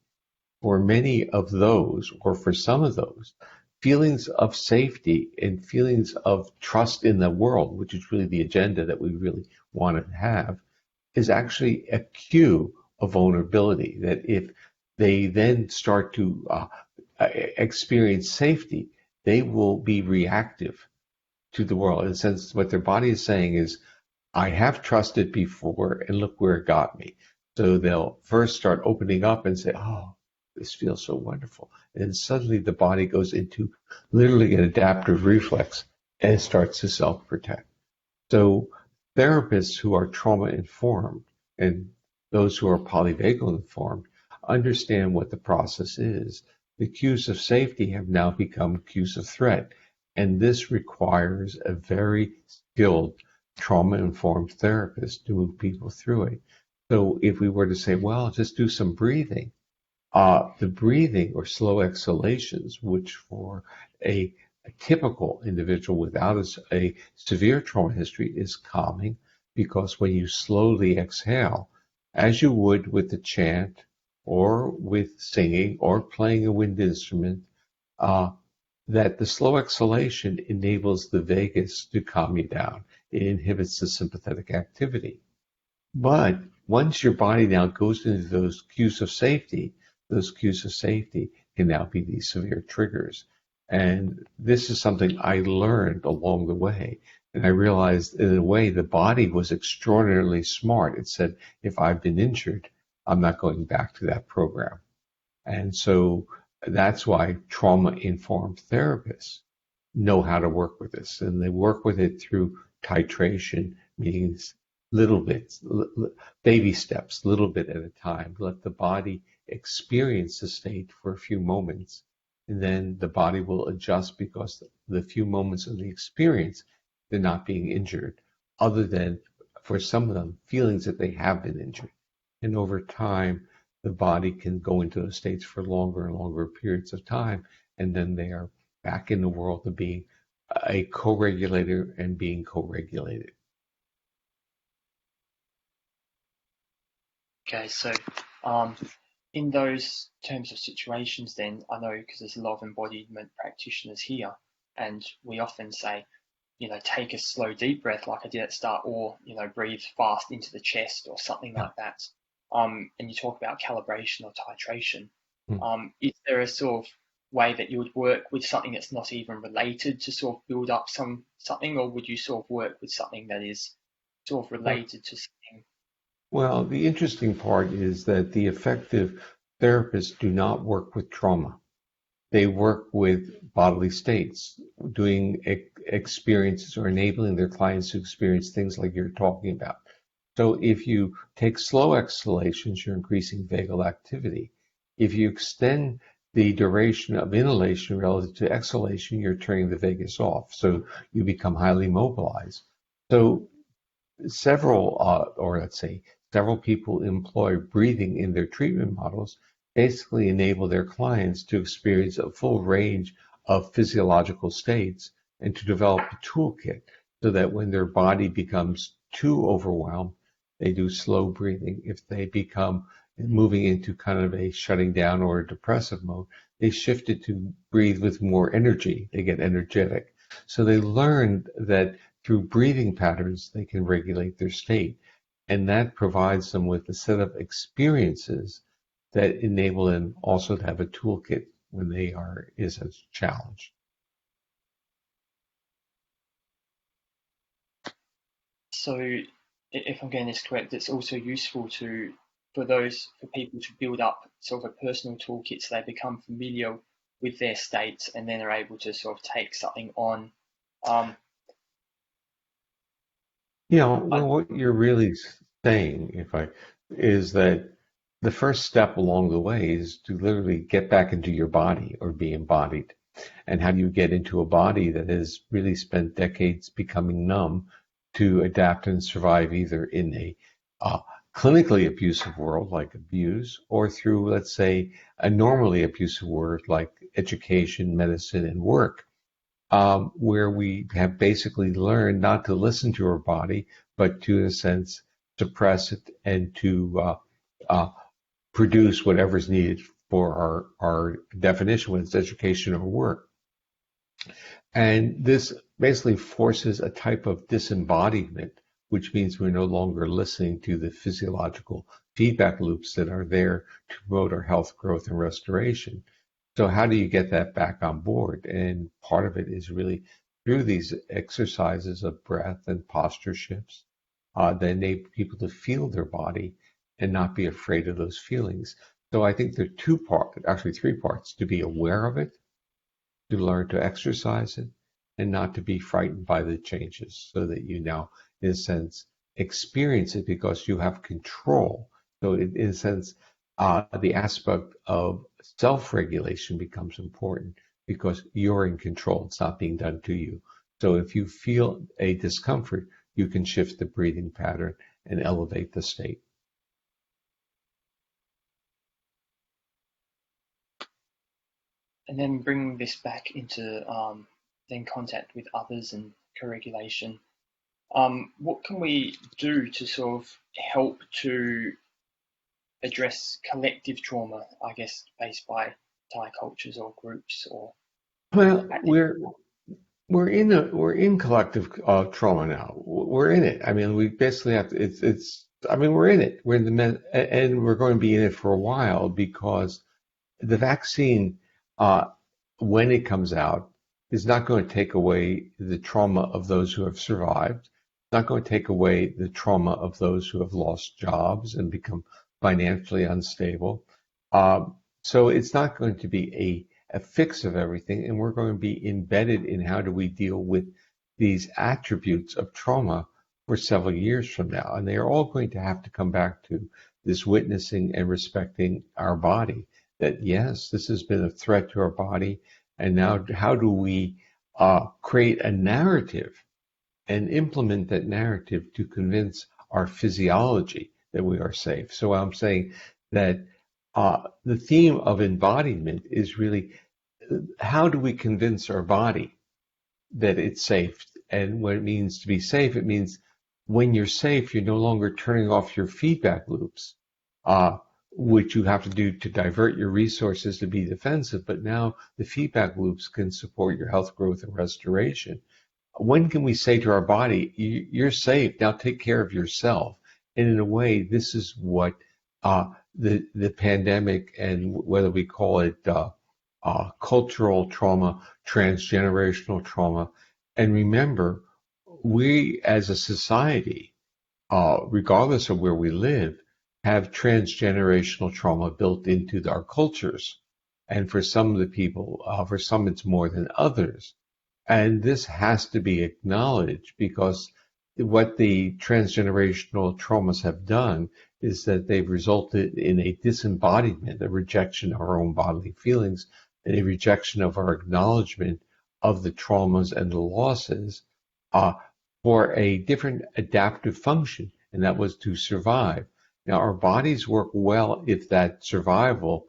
For many of those, or for some of those, feelings of safety and feelings of trust in the world, which is really the agenda that we really want to have, is actually a cue of vulnerability. That if they then start to experience safety, they will be reactive to the world. In a sense, what their body is saying is, I have trusted before, and look where it got me. So they'll first start opening up and say, oh, this feels so wonderful. And then suddenly the body goes into literally an adaptive reflex and starts to self-protect. So therapists who are trauma-informed and those who are polyvagal informed understand what the process is. The cues of safety have now become cues of threat. And this requires a very skilled trauma-informed therapists to move people through it. So if we were to say, well, just do some breathing, the breathing or slow exhalations, which for a typical individual without a severe trauma history is calming, because when you slowly exhale, as you would with the chant or with singing or playing a wind instrument, that the slow exhalation enables the vagus to calm you down. It inhibits the sympathetic activity. But once your body now goes into those cues of safety can now be these severe triggers. And this is something I learned along the way. And I realized in a way the body was extraordinarily smart. It said, if I've been injured, I'm not going back to that program. And so that's why trauma-informed therapists know how to work with this. And they work with it through titration, meaning little bits, baby steps, little bit at a time. Let the body experience the state for a few moments, and then the body will adjust, because the few moments of the experience, they're not being injured, other than for some of them, feelings that they have been injured. And over time, the body can go into those states for longer and longer periods of time, and then they are back in the world of being a co-regulator and being co-regulated. Okay, so in those terms of situations then, I know because there's a lot of embodiment practitioners here, and we often say, take a slow deep breath like I did at the start, or, breathe fast into the chest or something like that. And you talk about calibration or titration. Is there a sort of way that you would work with something that's not even related to sort of build up something, or would you sort of work with something that is sort of related to something? Well, the interesting part is that the effective therapists do not work with trauma. They work with bodily states, doing experiences or enabling their clients to experience things like you're talking about. So if you take slow exhalations, you're increasing vagal activity. If you extend the duration of inhalation relative to exhalation, you're turning the vagus off. So you become highly mobilized. So several people employ breathing in their treatment models, basically enable their clients to experience a full range of physiological states and to develop a toolkit so that when their body becomes too overwhelmed, they do slow breathing. If they become moving into kind of a shutting down or a depressive mode, they shift it to breathe with more energy. They get energetic. So they learned that through breathing patterns, they can regulate their state. And that provides them with a set of experiences that enable them also to have a toolkit when they is a challenge. So if I'm getting this correct, it's also useful for people to build up sort of a personal toolkit so they become familiar with their states and then are able to sort of take something on. What you're really saying, is that the first step along the way is to literally get back into your body or be embodied. And how do you get into a body that has really spent decades becoming numb to adapt and survive either in a clinically abusive world like abuse, or through, let's say, a normally abusive world like education, medicine, and work, where we have basically learned not to listen to our body, but to, in a sense, suppress it and to produce whatever's needed for our definition, whether it's education or work. And this basically forces a type of disembodiment, which means we're no longer listening to the physiological feedback loops that are there to promote our health, growth, and restoration. So how do you get that back on board? And part of it is really through these exercises of breath and posture shifts that enable people to feel their body and not be afraid of those feelings. So I think there are three parts: to be aware of it, to learn to exercise it, and not to be frightened by the changes, so that you now, in a sense, experience it because you have control. So in a sense, the aspect of self-regulation becomes important because you're in control. It's not being done to you. So if you feel a discomfort, you can shift the breathing pattern and elevate the state. And then bringing this back into then contact with others and co-regulation. What can we do to sort of help to address collective trauma, I guess, based by Thai cultures or groups or? Well, we're in collective trauma now. We're in it. I mean, we basically have to. I mean, we're in it. We're in and we're going to be in it for a while because the vaccine, when it comes out, is not going to take away the trauma of those who have survived. It's not going to take away the trauma of those who have lost jobs and become financially unstable. So it's not going to be a fix of everything, and we're going to be embedded in how do we deal with these attributes of trauma for several years from now. And they are all going to have to come back to this witnessing and respecting our body, that yes, this has been a threat to our body, and now how do we create a narrative and implement that narrative to convince our physiology that we are safe. So I'm saying that the theme of embodiment is really how do we convince our body that it's safe? And what it means to be safe, it means when you're safe, you're no longer turning off your feedback loops, which you have to do to divert your resources to be defensive. But now the feedback loops can support your health, growth, and restoration. When can we say to our body, you're safe, now take care of yourself? And in a way, this is what the pandemic, and whether we call it cultural trauma, transgenerational trauma. And remember, we as a society, regardless of where we live, have transgenerational trauma built into our cultures. And for some of the people, for some it's more than others. And this has to be acknowledged because what the transgenerational traumas have done is that they've resulted in a disembodiment, a rejection of our own bodily feelings, and a rejection of our acknowledgement of the traumas and the losses for a different adaptive function, and that was to survive. Now, our bodies work well if that survival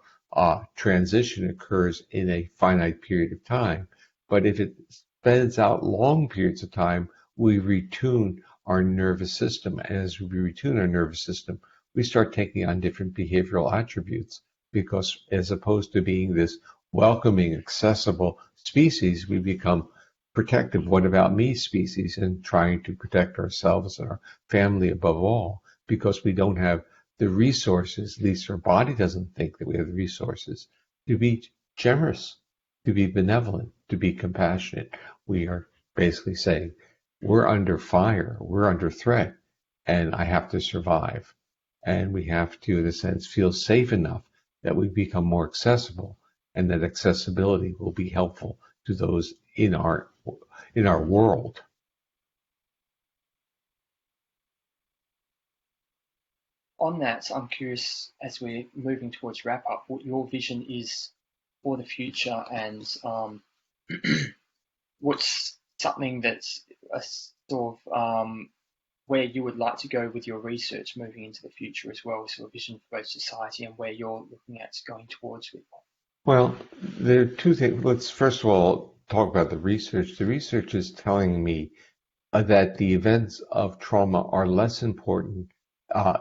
transition occurs in a finite period of time. But if it spans out long periods of time, we retune our nervous system. And as we retune our nervous system, we start taking on different behavioral attributes because as opposed to being this welcoming, accessible species, we become protective, what about me species, and trying to protect ourselves and our family above all, because we don't have the resources, at least our body doesn't think that we have the resources to be generous, to be benevolent, to be compassionate. We are basically saying, we're under fire, we're under threat, and I have to survive. And we have to, in a sense, feel safe enough that we become more accessible, and that accessibility will be helpful to those in our world. On that, I'm curious, as we're moving towards wrap up, what your vision is for the future, and what's something that's a sort of where you would like to go with your research moving into the future as well, so a vision for both society and where you're looking at going towards with. Well, there are two things. Let's first of all talk about the research. The research is telling me that the events of trauma are less important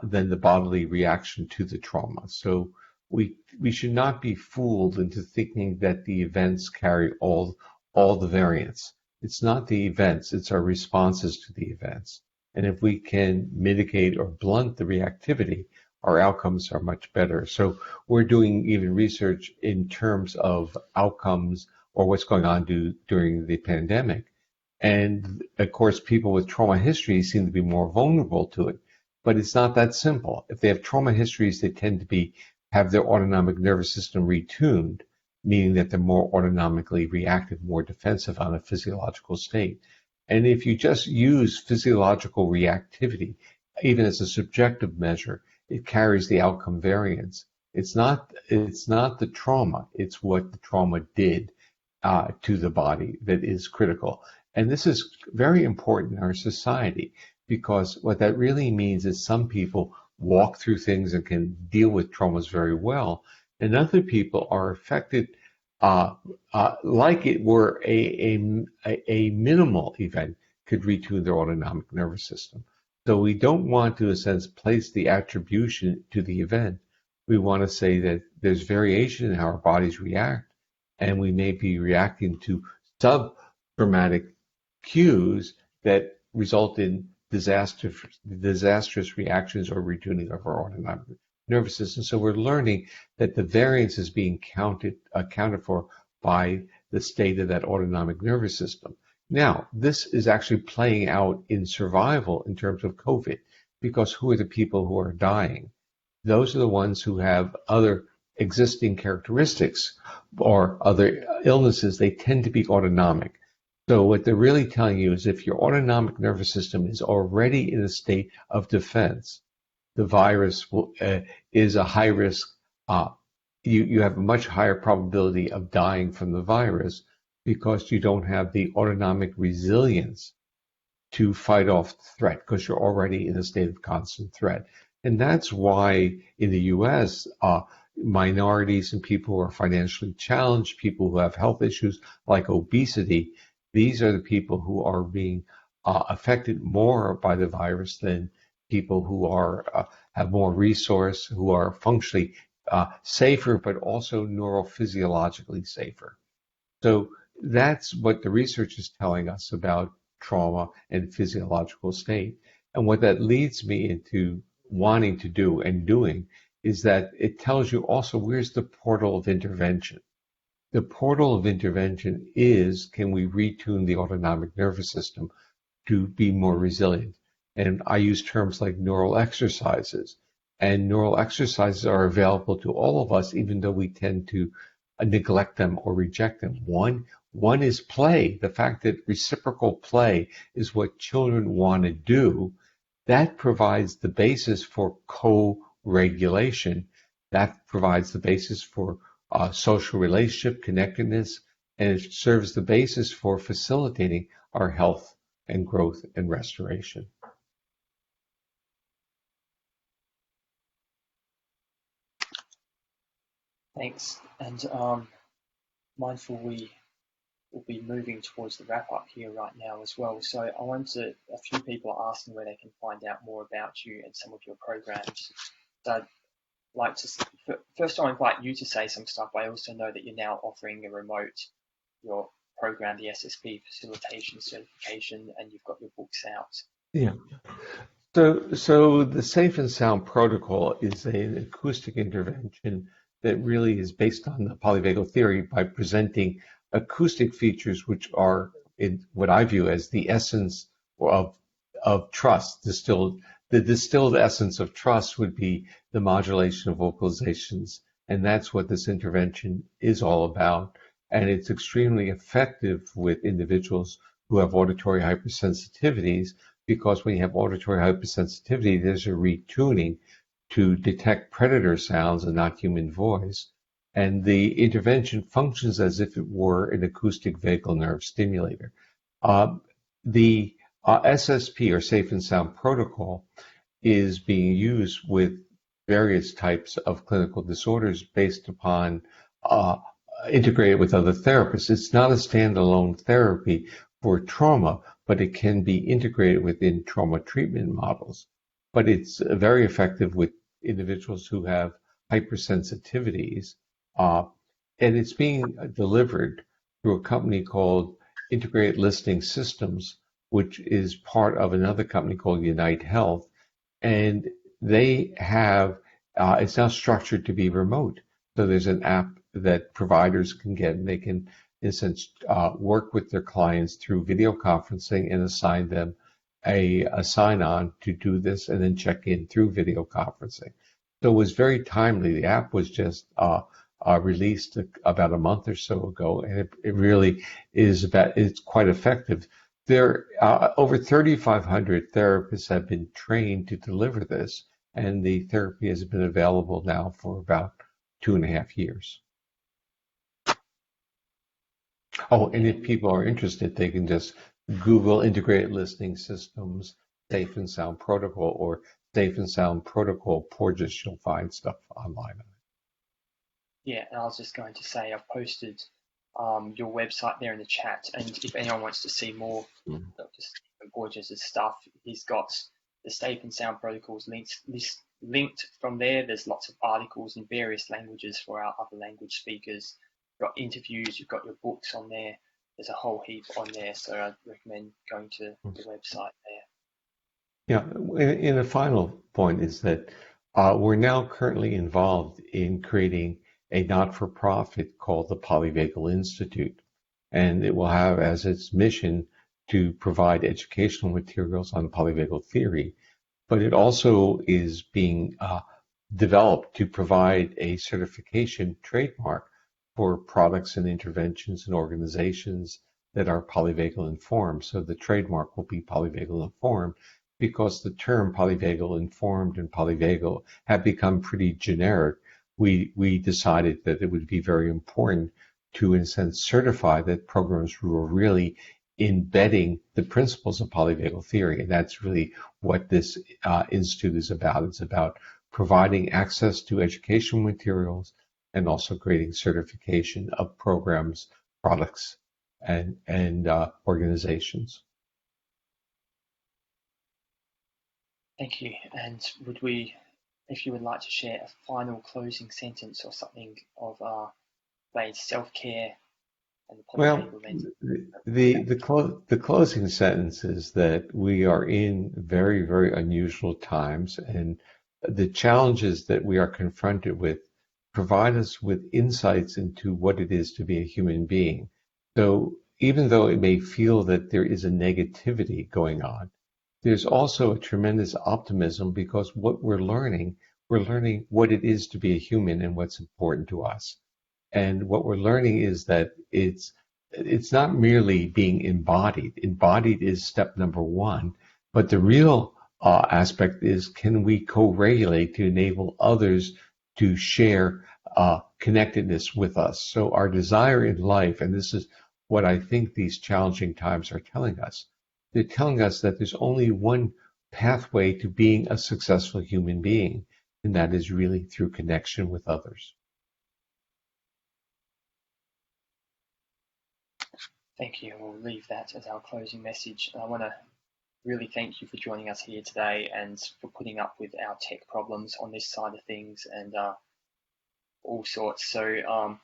than the bodily reaction to the trauma. So we should not be fooled into thinking that the events carry all the variance. It's not the events, it's our responses to the events. And if we can mitigate or blunt the reactivity, our outcomes are much better. So we're doing even research in terms of outcomes or what's going on during the pandemic. And of course, people with trauma histories seem to be more vulnerable to it, but it's not that simple. If they have trauma histories, they tend to have their autonomic nervous system retuned, meaning that they're more autonomically reactive, more defensive on a physiological state. And if you just use physiological reactivity, even as a subjective measure, it carries the outcome variance. It's not the trauma, it's what the trauma did to the body that is critical. And this is very important in our society. because what that really means is some people walk through things and can deal with traumas very well, and other people are affected like it were a minimal event, could retune their autonomic nervous system. So we don't want to, in a sense, place the attribution to the event. We want to say that there's variation in how our bodies react, and we may be reacting to sub-traumatic cues that result in disastrous reactions or retuning of our autonomic nervous system. So we're learning that the variance is being accounted for by the state of that autonomic nervous system. Now, this is actually playing out in survival in terms of COVID, because who are the people who are dying? Those are the ones who have other existing characteristics or other illnesses. They tend to be autonomic. So what they're really telling you is if your autonomic nervous system is already in a state of defense, the virus is a high risk. You have a much higher probability of dying from the virus because you don't have the autonomic resilience to fight off the threat, because you're already in a state of constant threat. And that's why in the US, minorities and people who are financially challenged, people who have health issues like obesity, these are the people who are being affected more by the virus than people who are have more resource, who are functionally safer, but also neurophysiologically safer. So that's what the research is telling us about trauma and physiological state. And what that leads me into wanting to do and doing is that it tells you also where's the portal of intervention. The portal of intervention is, can we retune the autonomic nervous system to be more resilient? And I use terms like neural exercises. And neural exercises are available to all of us, even though we tend to neglect them or reject them. One is play. The fact that reciprocal play is what children want to do, that provides the basis for co-regulation. That provides the basis for social relationship connectedness, and it serves the basis for facilitating our health and growth and restoration. Thanks. And mindful we will be moving towards the wrap up here right now as well. So I want to, a few people are asking where they can find out more about you and some of your programs. So I'd like to, first I'll invite you to say some stuff. I also know that you're now offering your program, the SSP Facilitation Certification, and you've got your books out. Yeah. So the Safe and Sound Protocol is an acoustic intervention that really is based on the polyvagal theory by presenting acoustic features which are in what I view as the essence of trust. The distilled essence of trust would be the modulation of vocalizations, and that's what this intervention is all about. And it's extremely effective with individuals who have auditory hypersensitivities, because when you have auditory hypersensitivity, there's a retuning to detect predator sounds and not human voice. And the intervention functions as if it were an acoustic vagal nerve stimulator. The SSP, or Safe and Sound Protocol, is being used with various types of clinical disorders based upon integrated with other therapists. It's not a standalone therapy for trauma, but it can be integrated within trauma treatment models. But it's very effective with individuals who have hypersensitivities, and it's being delivered through a company called Integrated Listening Systems, which is part of another company called Unite Health, and they have, it's now structured to be remote. So there's an app that providers can get, and they can, in a sense, work with their clients through video conferencing and assign them a sign-on to do this, and then check in through video conferencing. So it was very timely. The app was just released about a month or so ago, and it really is it's quite effective. There over 3,500 therapists have been trained to deliver this, and the therapy has been available now for about 2.5 years. Oh, and if people are interested, they can just Google Integrated Listening Systems Safe and Sound Protocol or Safe and Sound Protocol Porges. You'll find stuff online. Yeah, and I was just going to say I've posted your website there in the chat, and if anyone wants to see more of just Porges' stuff, he's got the Safe and Sound Protocols linked from there. There's lots of articles in various languages for our other language speakers. You've got interviews, you've got your books on there. There's a whole heap on there, so I'd recommend going to the website there. Yeah, and a final point is that we're now currently involved in creating a not-for-profit called the Polyvagal Institute, and it will have as its mission to provide educational materials on polyvagal theory, but it also is being developed to provide a certification trademark for products and interventions and organizations that are polyvagal informed. So the trademark will be polyvagal informed, because the term polyvagal informed and polyvagal have become pretty generic. We decided that it would be very important to, in a sense, certify that programs were really embedding the principles of polyvagal theory. And that's really what this institute is about. It's about providing access to educational materials and also creating certification of programs, products, and organizations. Thank you. And if you would like to share a final closing sentence or something of self-care and the polyvagal mental. The closing sentence is that we are in very, very unusual times, and the challenges that we are confronted with provide us with insights into what it is to be a human being. So even though it may feel that there is a negativity going on, there's also a tremendous optimism, because what we're learning what it is to be a human and what's important to us. And what we're learning is that it's not merely being embodied. Embodied is step number one, but the real aspect is, can we co-regulate to enable others to share connectedness with us? So our desire in life, and this is what I think these challenging times are telling us, they're telling us that there's only one pathway to being a successful human being, and that is really through connection with others. Thank you. We'll leave that as our closing message. I want to really thank you for joining us here today and for putting up with our tech problems on this side of things and all sorts. So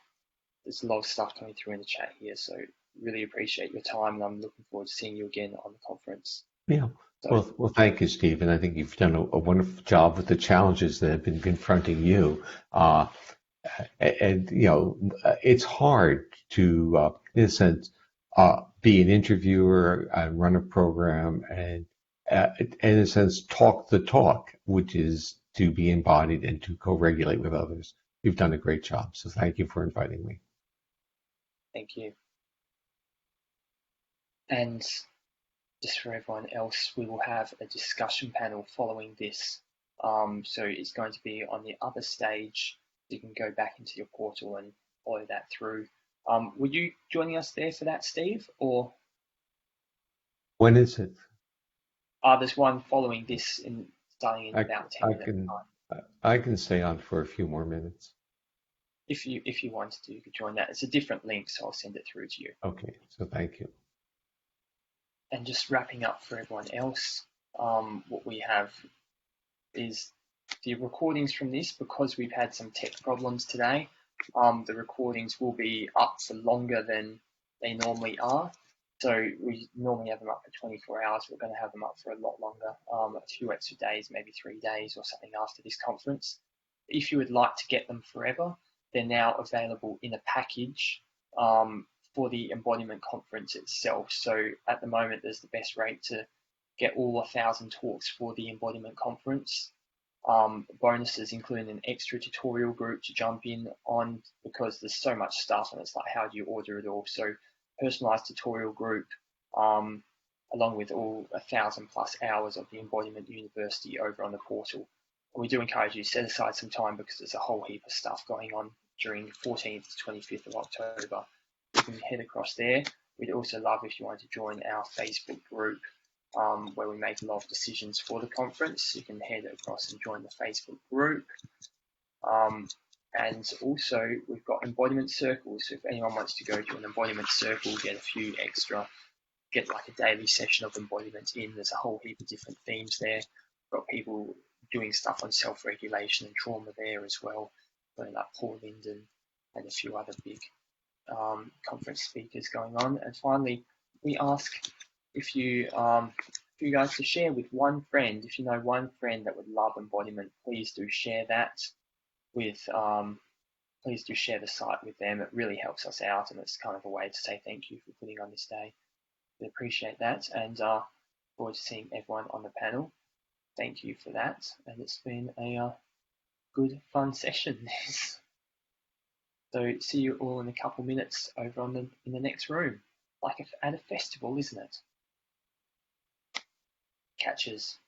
there's a lot of stuff coming through in the chat here. So really appreciate your time, and I'm looking forward to seeing you again on the conference. Yeah. So, well, thank you, Steve, and I think you've done a wonderful job with the challenges that have been confronting you. And it's hard to, in a sense, be an interviewer and run a program and, in a sense, talk the talk, which is to be embodied and to co-regulate with others. You've done a great job, so thank you for inviting me. Thank you. And just for everyone else, we will have a discussion panel following this. So it's going to be on the other stage. You can go back into your portal and follow that through. Were you joining us there for that, Steve? Or when is it? There's one following this starting in about 10 minutes time. I can stay on for a few more minutes. If you wanted to, you could join that. It's a different link, so I'll send it through to you. Okay, so thank you. And just wrapping up for everyone else, what we have is the recordings from this, because we've had some tech problems today. The recordings will be up for longer than they normally are. So we normally have them up for 24 hours. We're going to have them up for a lot longer, a few extra days, maybe 3 days or something after this conference. If you would like to get them forever, they're now available in a package for the embodiment conference itself. So at the moment, there's the best rate to get all 1,000 talks for the embodiment conference. Bonuses including an extra tutorial group to jump in on, because there's so much stuff and it's like, how do you order it all? So personalized tutorial group, along with all 1,000+ hours of the Embodiment University over on the portal. And we do encourage you to set aside some time, because there's a whole heap of stuff going on during 14th to 25th of October. You can head across there. We'd also love if you wanted to join our Facebook group. where we make a lot of decisions for the conference. You can head across and join the Facebook group. And also we've got embodiment circles. So if anyone wants to go to an embodiment circle, get a few extra, get like a daily session of embodiment in. There's a whole heap of different themes there. We've got people doing stuff on self-regulation and trauma there as well. Like Paul Linden and a few other big conference speakers going on. And finally, we ask if you guys to share with one friend. If you know one friend that would love embodiment, please do share that with please do share the site with them. It really helps us out, and it's kind of a way to say thank you for putting on this day. We appreciate that, and forward to seeing everyone on the panel. Thank you for that, and it's been a good, fun session. So see you all in a couple minutes over in the next room, like at a festival, isn't it? Catches.